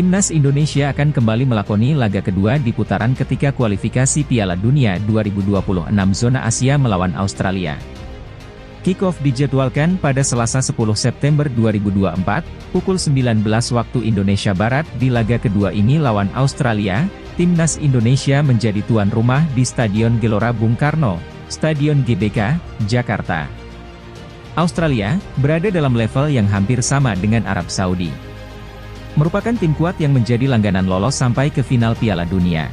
Timnas Indonesia akan kembali melakoni laga kedua di putaran ketiga kualifikasi Piala Dunia 2026 zona Asia melawan Australia. Kick-off dijadwalkan pada Selasa 10 September 2024, pukul 19 waktu Indonesia Barat. Di laga kedua ini lawan Australia, Timnas Indonesia menjadi tuan rumah di Stadion Gelora Bung Karno, Stadion GBK, Jakarta. Australia berada dalam level yang hampir sama dengan Arab Saudi. Merupakan tim kuat yang menjadi langganan lolos sampai ke final Piala Dunia.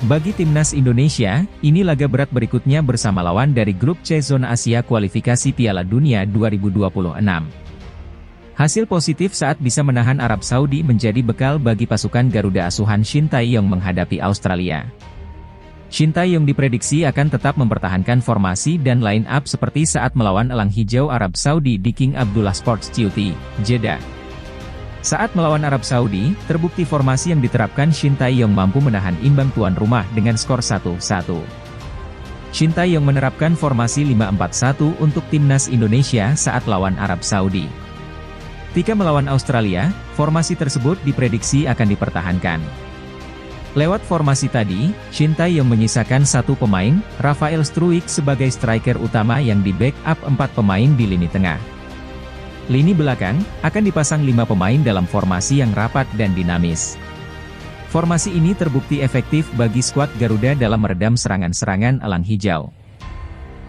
Bagi Timnas Indonesia, ini laga berat berikutnya bersama lawan dari grup C zona Asia kualifikasi Piala Dunia 2026. Hasil positif saat bisa menahan Arab Saudi menjadi bekal bagi pasukan Garuda asuhan Shin Tae-yong menghadapi Australia. Shin Tae-yong diprediksi akan tetap mempertahankan formasi dan line up seperti saat melawan Elang Hijau Arab Saudi di King Abdullah Sports Duty, Jeddah. Saat melawan Arab Saudi, terbukti formasi yang diterapkan Shin Tae-yong mampu menahan imbang tuan rumah dengan skor 1-1. Shin Tae-yong menerapkan formasi 5-4-1 untuk Timnas Indonesia saat lawan Arab Saudi. Ketika melawan Australia, formasi tersebut diprediksi akan dipertahankan. Lewat formasi tadi, Shin Tae-yong menyisakan satu pemain, Rafael Struijk sebagai striker utama yang di-backup 4 pemain di lini tengah. Lini belakang, akan dipasang 5 pemain dalam formasi yang rapat dan dinamis. Formasi ini terbukti efektif bagi skuad Garuda dalam meredam serangan-serangan Elang Hijau.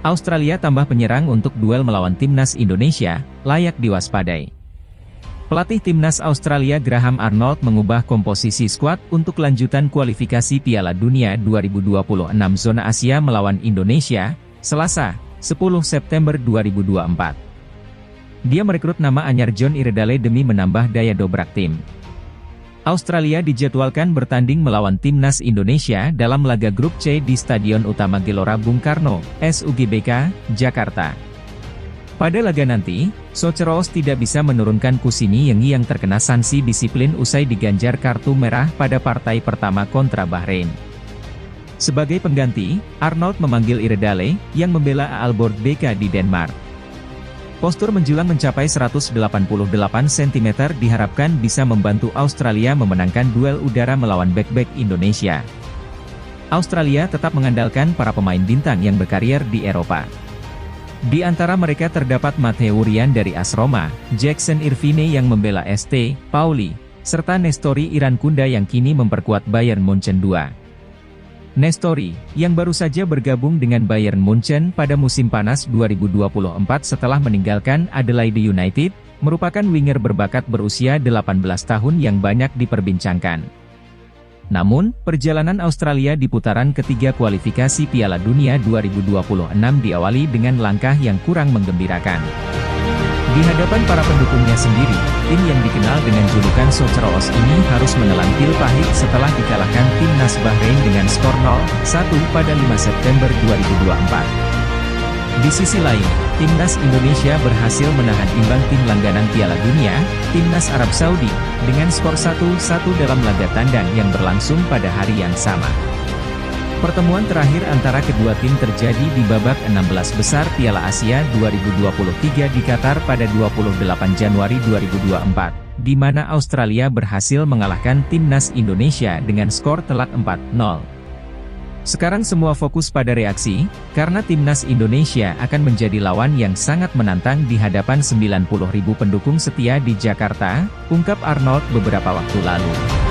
Australia tambah penyerang untuk duel melawan Timnas Indonesia, layak diwaspadai. Pelatih Timnas Australia Graham Arnold mengubah komposisi skuad untuk lanjutan kualifikasi Piala Dunia 2026 zona Asia melawan Indonesia, Selasa, 10 September 2024. Dia merekrut nama anyar John Iredale demi menambah daya dobrak tim. Australia dijadwalkan bertanding melawan Timnas Indonesia dalam laga grup C di Stadion Utama Gelora Bung Karno, SUGBK, Jakarta. Pada laga nanti, Soceroos tidak bisa menurunkan Kusini yang terkena sanksi disiplin usai diganjar kartu merah pada partai pertama kontra Bahrain. Sebagai pengganti, Arnold memanggil Iredale, yang membela Aalborg BK di Denmark. Postur menjulang mencapai 188 cm diharapkan bisa membantu Australia memenangkan duel udara melawan bek-bek Indonesia. Australia tetap mengandalkan para pemain bintang yang berkarier di Eropa. Di antara mereka terdapat Matteo Ryan dari AS Roma, Jackson Irvine yang membela ST Pauli, serta Nestori Irankunda yang kini memperkuat Bayern Munchen II. Nestori, yang baru saja bergabung dengan Bayern Munchen pada musim panas 2024 setelah meninggalkan Adelaide United, merupakan winger berbakat berusia 18 tahun yang banyak diperbincangkan. Namun, perjalanan Australia di putaran ketiga kualifikasi Piala Dunia 2026 diawali dengan langkah yang kurang menggembirakan. Di hadapan para pendukungnya sendiri, tim yang dikenal dengan julukan Soceroos ini harus menelan pil pahit setelah dikalahkan Timnas Bahrain dengan skor 0-1 pada 5 September 2024. Di sisi lain, Timnas Indonesia berhasil menahan imbang tim langganan Piala Dunia, Timnas Arab Saudi, dengan skor 1-1 dalam laga tandang yang berlangsung pada hari yang sama. Pertemuan terakhir antara kedua tim terjadi di babak 16 besar Piala Asia 2023 di Qatar pada 28 Januari 2024, di mana Australia berhasil mengalahkan Timnas Indonesia dengan skor telak 4-0. Sekarang semua fokus pada reaksi, karena Timnas Indonesia akan menjadi lawan yang sangat menantang di hadapan 90.000 pendukung setia di Jakarta, ungkap Arnold beberapa waktu lalu.